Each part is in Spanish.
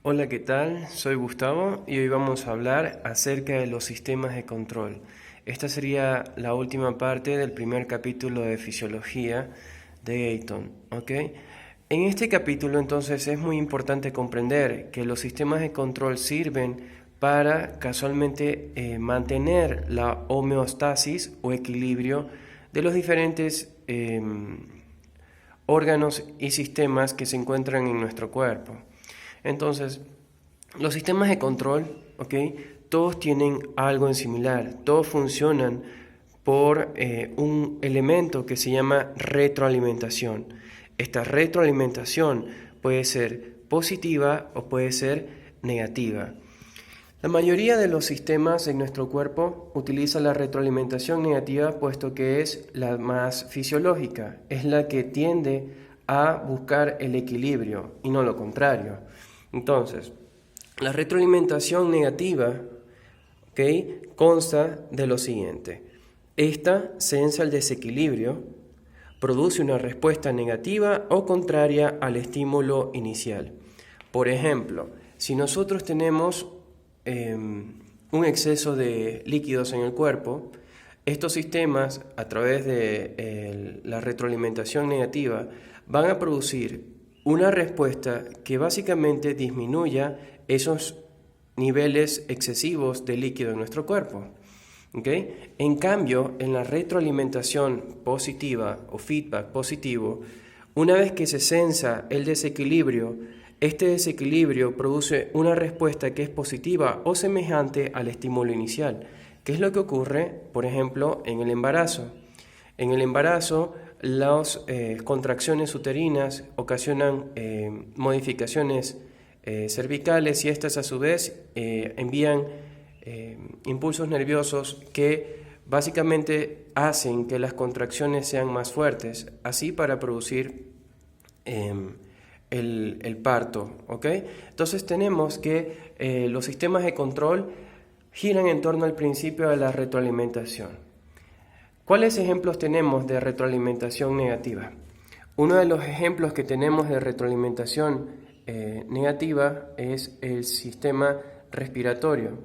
Hola, ¿qué tal? Soy Gustavo y hoy vamos a hablar acerca de los sistemas de control. Esta sería la última parte del primer capítulo de fisiología de Gayton, ¿ok? En este capítulo entonces es muy importante comprender que los sistemas de control sirven para casualmente mantener la homeostasis o equilibrio de los diferentes órganos y sistemas que se encuentran en nuestro cuerpo. Entonces, los sistemas de control, ¿ok? Todos tienen algo en similar, todos funcionan por un elemento que se llama retroalimentación. Esta retroalimentación puede ser positiva o puede ser negativa. La mayoría de los sistemas en nuestro cuerpo utiliza la retroalimentación negativa puesto que es la más fisiológica, es la que tiende a buscar el equilibrio y no lo contrario. Entonces, la retroalimentación negativa, ¿okay?, consta de lo siguiente. Esta sensa el desequilibrio, produce una respuesta negativa o contraria al estímulo inicial. Por ejemplo, si nosotros tenemos un exceso de líquidos en el cuerpo, estos sistemas, a través de la retroalimentación negativa, van a producir una respuesta que básicamente disminuya esos niveles excesivos de líquido en nuestro cuerpo. ¿Okay? En cambio, en la retroalimentación positiva o feedback positivo, una vez que se sensa el desequilibrio, este desequilibrio produce una respuesta que es positiva o semejante al estímulo inicial. ¿Qué es lo que ocurre, por ejemplo, en el embarazo? En el embarazo, las contracciones uterinas ocasionan modificaciones cervicales y estas a su vez envían impulsos nerviosos que básicamente hacen que las contracciones sean más fuertes, así para producir el parto, ¿ok? Entonces tenemos que los sistemas de control giran en torno al principio de la retroalimentación. ¿Cuáles ejemplos tenemos de retroalimentación negativa? Uno de los ejemplos que tenemos de retroalimentación negativa es el sistema respiratorio.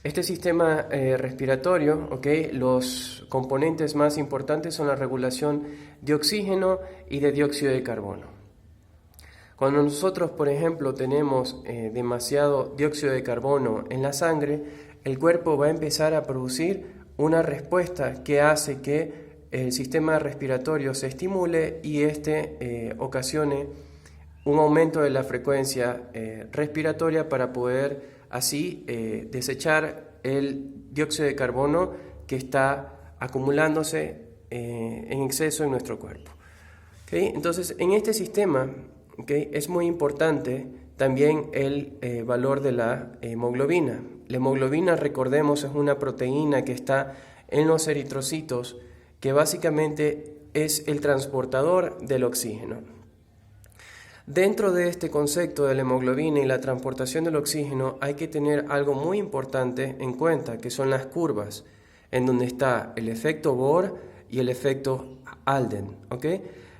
Este sistema respiratorio, ¿okay?, los componentes más importantes son la regulación de oxígeno y de dióxido de carbono. Cuando nosotros, por ejemplo, tenemos demasiado dióxido de carbono en la sangre, el cuerpo va a empezar a producir una respuesta que hace que el sistema respiratorio se estimule y ocasione un aumento de la frecuencia respiratoria para poder así desechar el dióxido de carbono que está acumulándose en exceso en nuestro cuerpo. ¿Okay? Entonces, en este sistema, ¿okay?, es muy importante también el valor de la hemoglobina. La hemoglobina, recordemos, es una proteína que está en los eritrocitos que básicamente es el transportador del oxígeno. Dentro de este concepto de la hemoglobina y la transportación del oxígeno hay que tener algo muy importante en cuenta, que son las curvas, en donde está el efecto Bohr y el efecto Alden, ¿ok?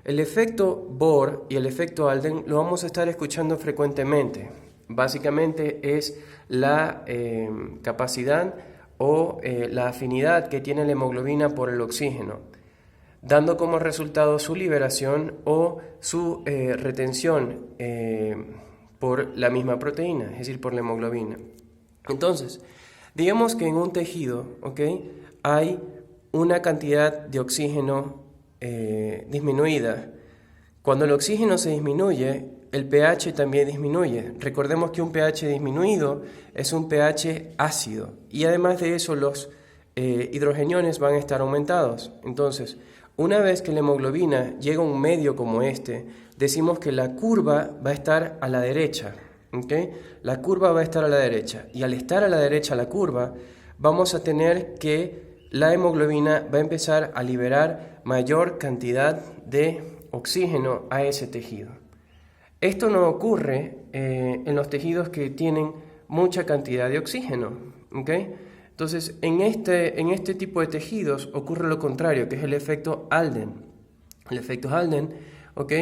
El efecto Bohr y el efecto Alden lo vamos a estar escuchando frecuentemente. Básicamente es la capacidad o la afinidad que tiene la hemoglobina por el oxígeno, dando como resultado su liberación o su retención por la misma proteína, es decir, por la hemoglobina. Entonces, digamos que en un tejido, ¿okay?, hay una cantidad de oxígeno disminuida. Cuando el oxígeno se disminuye, el pH también disminuye. Recordemos que un pH disminuido es un pH ácido y además de eso los hidrogeniones van a estar aumentados. Entonces, una vez que la hemoglobina llega a un medio como este, decimos que la curva va a estar a la derecha, ¿okay? La curva va a estar a la derecha y al estar a la derecha la curva, vamos a tener que la hemoglobina va a empezar a liberar mayor cantidad de oxígeno a ese tejido. Esto no ocurre en los tejidos que tienen mucha cantidad de oxígeno, ¿okay? Entonces, en este tipo de tejidos ocurre lo contrario, que es el efecto Alden. El efecto Alden, ¿ok?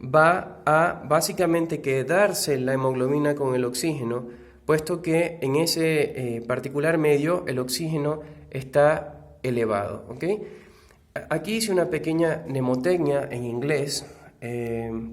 Va a básicamente quedarse la hemoglobina con el oxígeno, puesto que en ese particular medio el oxígeno está elevado, ¿ok? Aquí hice una pequeña mnemotecnia en inglés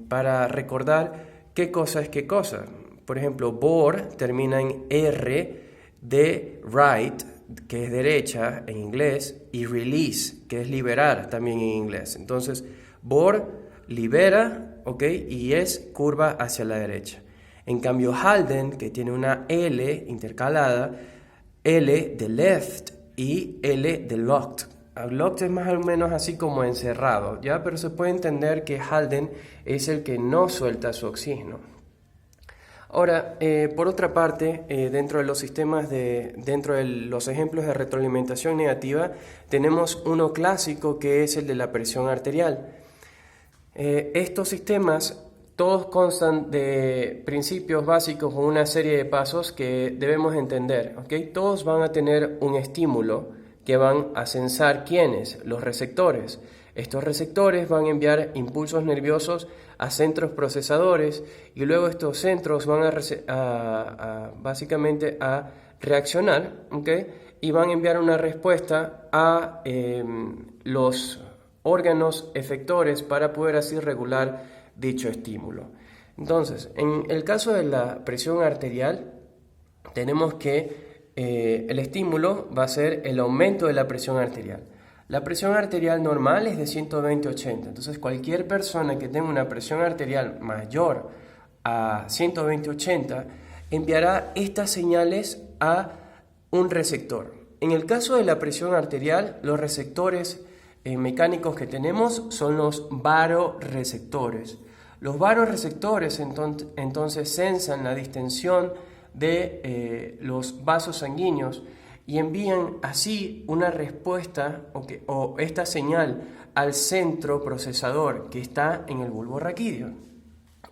para recordar qué cosa es qué cosa. Por ejemplo, bore termina en R de right, que es derecha en inglés, y release, que es liberar también en inglés. Entonces, bore libera, ¿ok? Y es curva hacia la derecha. En cambio, halden, que tiene una L intercalada, L de left y L de locked. Locked es más o menos así como encerrado, ¿ya? Pero se puede entender que halden es el que no suelta su oxígeno. Ahora, por otra parte, dentro de los sistemas dentro de los ejemplos de retroalimentación negativa, tenemos uno clásico que es el de la presión arterial. Estos sistemas todos constan de principios básicos o una serie de pasos que debemos entender, ¿ok? Todos van a tener un estímulo que van a sensar ¿quiénes? Los receptores. Estos receptores van a enviar impulsos nerviosos a centros procesadores y luego estos centros van básicamente a reaccionar, ¿ok? Y van a enviar una respuesta a los órganos efectores para poder así regular dicho estímulo. Entonces, en el caso de la presión arterial, tenemos que el estímulo va a ser el aumento de la presión arterial. La presión arterial normal es de 120/80, entonces cualquier persona que tenga una presión arterial mayor a 120/80 enviará estas señales a un receptor. En el caso de la presión arterial, los receptores mecánicos que tenemos son los varoreceptores. Los varoreceptores entonces sensan la distensión de los vasos sanguíneos y envían así una respuesta o esta señal al centro procesador que está en el bulbo raquídeo.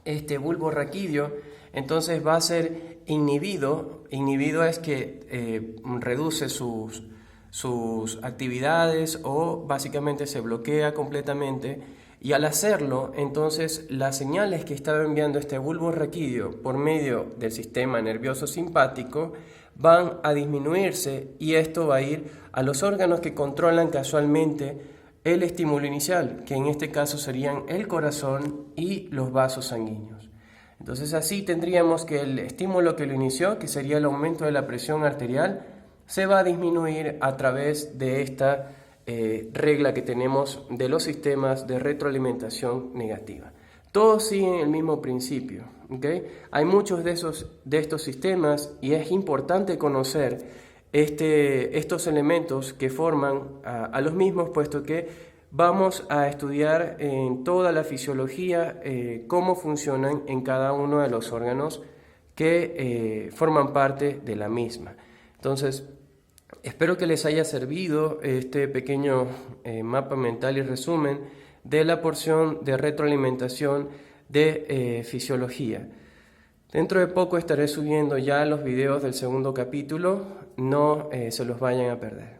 Este bulbo raquídeo entonces va a ser inhibido. Inhibido es que reduce sus actividades o básicamente se bloquea completamente, y al hacerlo entonces las señales que estaba enviando este bulbo raquídeo por medio del sistema nervioso simpático van a disminuirse, y esto va a ir a los órganos que controlan casualmente el estímulo inicial, que en este caso serían el corazón y los vasos sanguíneos. Entonces así tendríamos que el estímulo que lo inició, que sería el aumento de la presión arterial, se va a disminuir a través de esta regla que tenemos de los sistemas de retroalimentación negativa. Todos siguen el mismo principio, ¿okay? Hay muchos de estos sistemas y es importante conocer estos elementos que forman a los mismos, puesto que vamos a estudiar en toda la fisiología cómo funcionan en cada uno de los órganos que forman parte de la misma. Entonces, espero que les haya servido este pequeño mapa mental y resumen de la porción de retroalimentación de fisiología. Dentro de poco estaré subiendo ya los videos del segundo capítulo, no se los vayan a perder.